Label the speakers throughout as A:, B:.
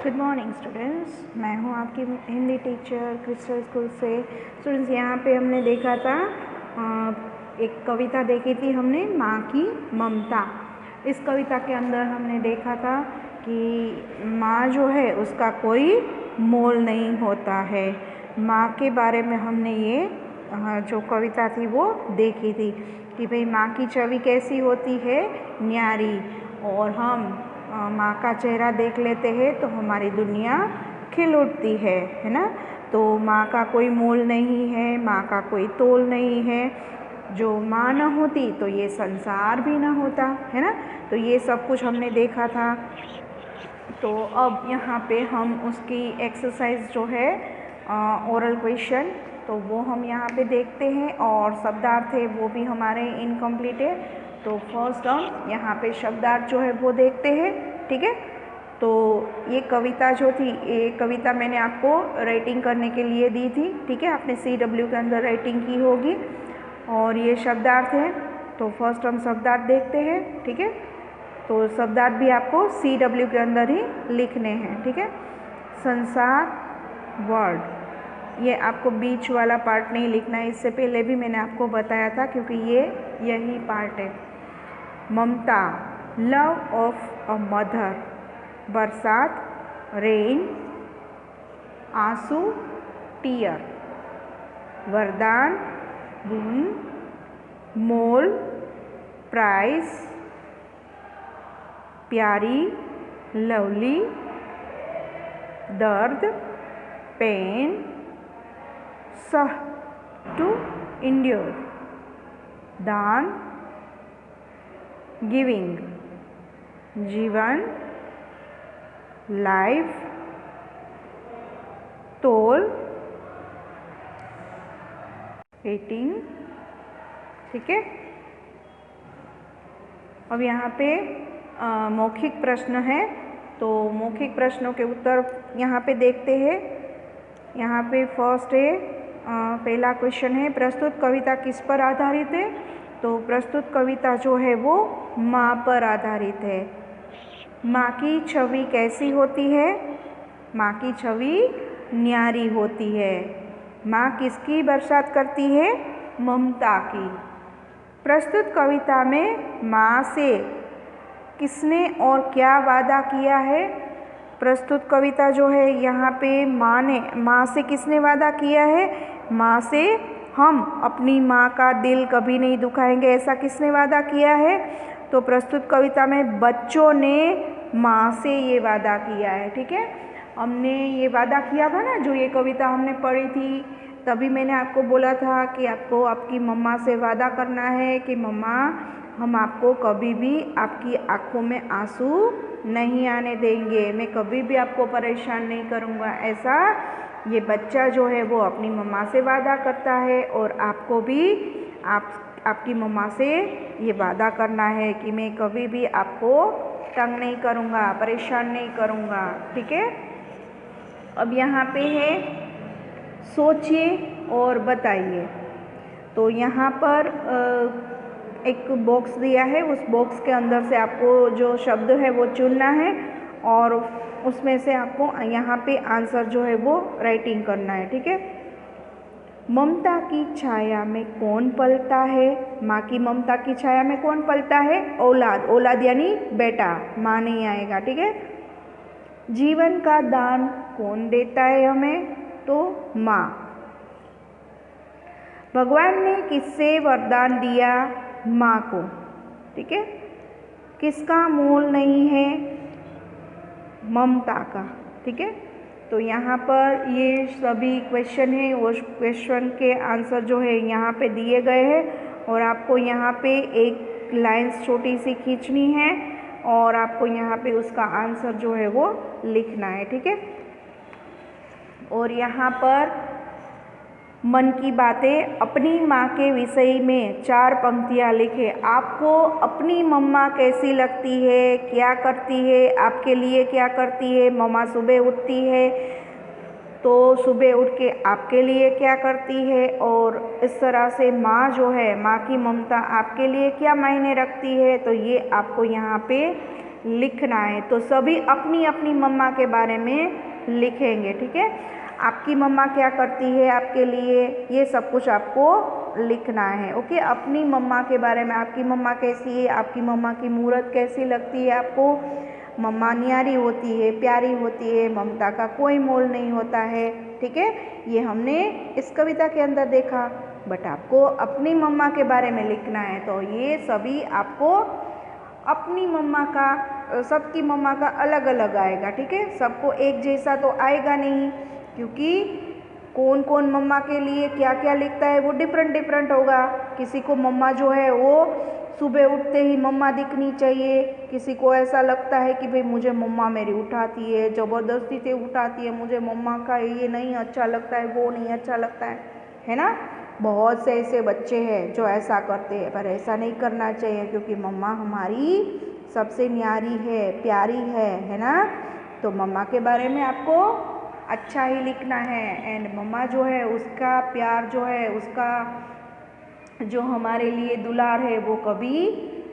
A: Good morning students, मैं हूं आपकी हिंदी टीचर क्रिस्टल स्कूल से। स्टूडेंट्स, यहाँ पे हमने देखा था एक कविता देखी थी हमने, माँ की ममता। इस कविता के अंदर हमने देखा था कि माँ जो है उसका कोई मोल नहीं होता है। माँ के बारे में हमने ये जो कविता थी वो देखी थी कि भाई माँ की छवि कैसी होती है, न्यारी। और हम माँ का चेहरा देख लेते हैं तो हमारी दुनिया खिल उठती है ना। तो माँ का कोई मोल नहीं है, माँ का कोई तोल नहीं है। जो माँ न होती तो ये संसार भी न होता, है ना। तो ये सब कुछ हमने देखा था। तो अब यहाँ पे हम उसकी एक्सरसाइज जो है ओरल क्वेश्चन, तो वो हम यहाँ पे देखते हैं। और शब्दार्थ है वो भी हमारे इनकम्प्लीट है। तो फर्स्ट हम यहाँ पे शब्दार्थ जो है वो देखते हैं, ठीक है। तो ये कविता जो थी, ये कविता मैंने आपको राइटिंग करने के लिए दी थी, ठीक है। आपने CW के अंदर राइटिंग की होगी। और ये शब्दार्थ है, तो फर्स्ट हम शब्दार्थ देखते हैं, ठीक है। तो शब्दार्थ भी आपको CW के अंदर ही लिखने हैं, ठीक है। संसार, वर्ड, ये आपको बीच वाला पार्ट नहीं लिखना है। इससे पहले भी मैंने आपको बताया था, क्योंकि ये यही पार्ट है। ममता, लव ऑफ अ मदर। बरसात, रेन, आंसू, टीयर। वरदान, गुण, मोल, प्राइस, प्यारी, लवली। दर्द, पेन, सह, टू इंड्योर। दान, गिविंग। जीवन, लाइफ। तोल, रेटिंग, ठीक है। अब यहाँ पे मौखिक प्रश्न है, तो मौखिक प्रश्नों के उत्तर यहाँ पे देखते हैं। यहाँ पे फर्स्ट है, पहला क्वेश्चन है, प्रस्तुत कविता किस पर आधारित है। तो प्रस्तुत कविता जो है वो माँ पर आधारित है। माँ की छवि कैसी होती है? माँ की छवि न्यारी होती है। माँ किसकी बरसात करती है? ममता की। प्रस्तुत कविता में माँ से किसने और क्या वादा किया है? प्रस्तुत कविता जो है यहाँ पे माँ से किसने वादा किया है? माँ से हम अपनी माँ का दिल कभी नहीं दुखाएंगे, ऐसा किसने वादा किया है? तो प्रस्तुत कविता में बच्चों ने माँ से ये वादा किया है, ठीक है। हमने ये वादा किया था ना, जो ये कविता हमने पढ़ी थी, तभी मैंने आपको बोला था कि आपको आपकी मम्मा से वादा करना है कि मम्मा, हम आपको कभी भी आपकी आँखों में आंसू नहीं आने देंगे, मैं कभी भी आपको परेशान नहीं करूँगा। ऐसा ये बच्चा जो है वो अपनी मम्मा से वादा करता है, और आपको भी आपकी मम्मा से ये वादा करना है कि मैं कभी भी आपको तंग नहीं करूँगा, परेशान नहीं करूँगा, ठीक है। अब यहाँ पे है, सोचिए और बताइए। तो यहाँ पर एक बॉक्स दिया है, उस बॉक्स के अंदर से आपको जो शब्द है वो चुनना है, और उसमें से आपको यहाँ पे आंसर जो है वो राइटिंग करना है, ठीक है। ममता की छाया में कौन पलता है? माँ की ममता की छाया में कौन पलता है? औलाद। औलाद यानी बेटा, माँ नहीं आएगा, ठीक है। जीवन का दान कौन देता है हमें? तो माँ। भगवान ने किससे वरदान दिया? माँ को, ठीक है। किसका मोल नहीं है? ममता का, ठीक है। तो यहाँ पर ये सभी क्वेश्चन है, उस क्वेश्चन के आंसर जो है यहाँ पे दिए गए हैं, और आपको यहाँ पे एक लाइन्स छोटी सी खींचनी है, और आपको यहाँ पे उसका आंसर जो है वो लिखना है, ठीक है। और यहाँ पर मन की बातें, अपनी माँ के विषय में 4 पंक्तियाँ लिखें। आपको अपनी मम्मा कैसी लगती है, क्या करती है, आपके लिए क्या करती है? मम्मा सुबह उठती है तो सुबह उठ के आपके लिए क्या करती है, और इस तरह से माँ जो है, माँ की ममता आपके लिए क्या मायने रखती है, तो ये आपको यहाँ पे लिखना है। तो सभी अपनी अपनी मम्मा के बारे में लिखेंगे, ठीक है। आपकी मम्मा क्या करती है आपके लिए, ये सब कुछ आपको लिखना है, ओके। अपनी मम्मा के बारे में, आपकी मम्मा कैसी है, आपकी मम्मा की मूरत कैसी लगती है आपको। मम्मा न्यारी होती है, प्यारी होती है, ममता का कोई मोल नहीं होता है, ठीक है। ये हमने इस कविता के अंदर देखा। बट आपको अपनी मम्मा के बारे में लिखना है, तो ये सभी आपको अपनी मम्मा का, सबकी मम्मा का अलग अलग आएगा, ठीक है। सबको एक जैसा तो आएगा नहीं, क्योंकि कौन कौन मम्मा के लिए क्या क्या लिखता है वो डिफरेंट डिफरेंट होगा। किसी को मम्मा जो है वो सुबह उठते ही मम्मा दिखनी चाहिए, किसी को ऐसा लगता है कि भाई मुझे मम्मा मेरी उठाती है, ज़बरदस्ती से उठाती है, मुझे मम्मा का ये नहीं अच्छा लगता है, वो नहीं अच्छा लगता है ना। बहुत से ऐसे बच्चे हैं जो ऐसा करते हैं, पर ऐसा नहीं करना चाहिए, क्योंकि मम्मा हमारी सबसे न्यारी है, प्यारी है ना। तो मम्मा के बारे में आपको अच्छा ही लिखना है। एंड मम्मा जो है उसका प्यार जो है, उसका जो हमारे लिए दुलार है वो कभी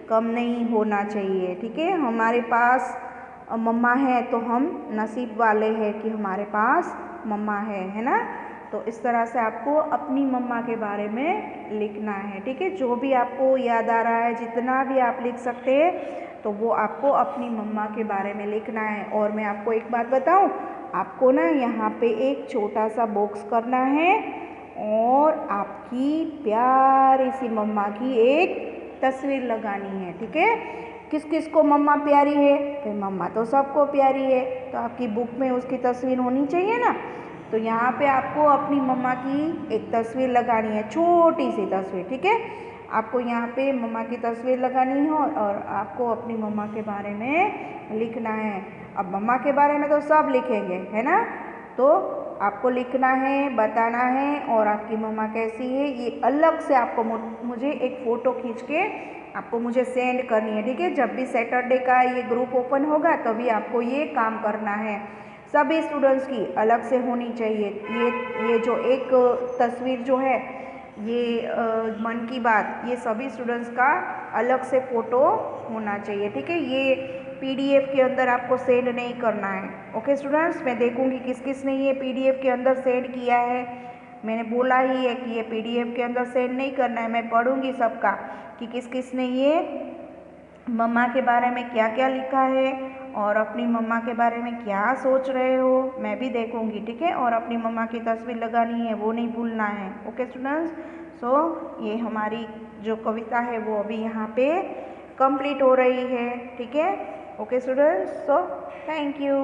A: कम नहीं होना चाहिए, ठीक है। हमारे पास मम्मा है तो हम नसीब वाले हैं कि हमारे पास मम्मा है ना। तो इस तरह से आपको अपनी मम्मा के बारे में लिखना है, ठीक है। जो भी आपको याद आ रहा है, जितना भी आप लिख सकते हैं, तो वो आपको अपनी मम्मा के बारे में लिखना है। और मैं आपको एक बात बताऊं, आपको ना यहाँ पे एक छोटा सा बॉक्स करना है और आपकी प्यारी सी मम्मा की एक तस्वीर लगानी है, ठीक है। किस किस को मम्मा प्यारी है, तो मम्मा तो सबको प्यारी है, तो आपकी बुक में उसकी तस्वीर होनी चाहिए ना। तो यहाँ पे आपको अपनी मम्मा की एक तस्वीर लगानी है, छोटी सी तस्वीर, ठीक है। आपको यहाँ पे मम्मा की तस्वीर लगानी है और आपको अपनी मम्मा के बारे में लिखना है। अब मम्मा के बारे में तो सब लिखेंगे, है ना। तो आपको लिखना है, बताना है, और आपकी मम्मा कैसी है ये अलग से आपको मुझे एक फ़ोटो खींच के आपको मुझे सेंड करनी है, ठीक है। जब भी सैटरडे का ये ग्रुप ओपन होगा तभी आपको ये काम करना है। सभी स्टूडेंट्स की अलग से होनी चाहिए। ये जो एक तस्वीर जो है, ये मन की बात, ये सभी स्टूडेंट्स का अलग से फ़ोटो होना चाहिए, ठीक है। ये पीडीएफ के अंदर आपको सेंड नहीं करना है, ओके स्टूडेंट्स। मैं देखूंगी किस किस ने ये पीडीएफ के अंदर सेंड किया है। मैंने बोला ही है कि ये पीडीएफ के अंदर सेंड नहीं करना है। मैं पढ़ूंगी सबका कि किस किस ने ये मम्मा के बारे में क्या क्या लिखा है और अपनी मम्मा के बारे में क्या सोच रहे हो, मैं भी देखूंगी, ठीक है। और अपनी मम्मा की तस्वीर लगानी है, वो नहीं भूलना है, ओके स्टूडेंट्स। सो ये हमारी जो कविता है वो अभी यहाँ पे कंप्लीट हो रही है, ठीक है, okay students. So thank you.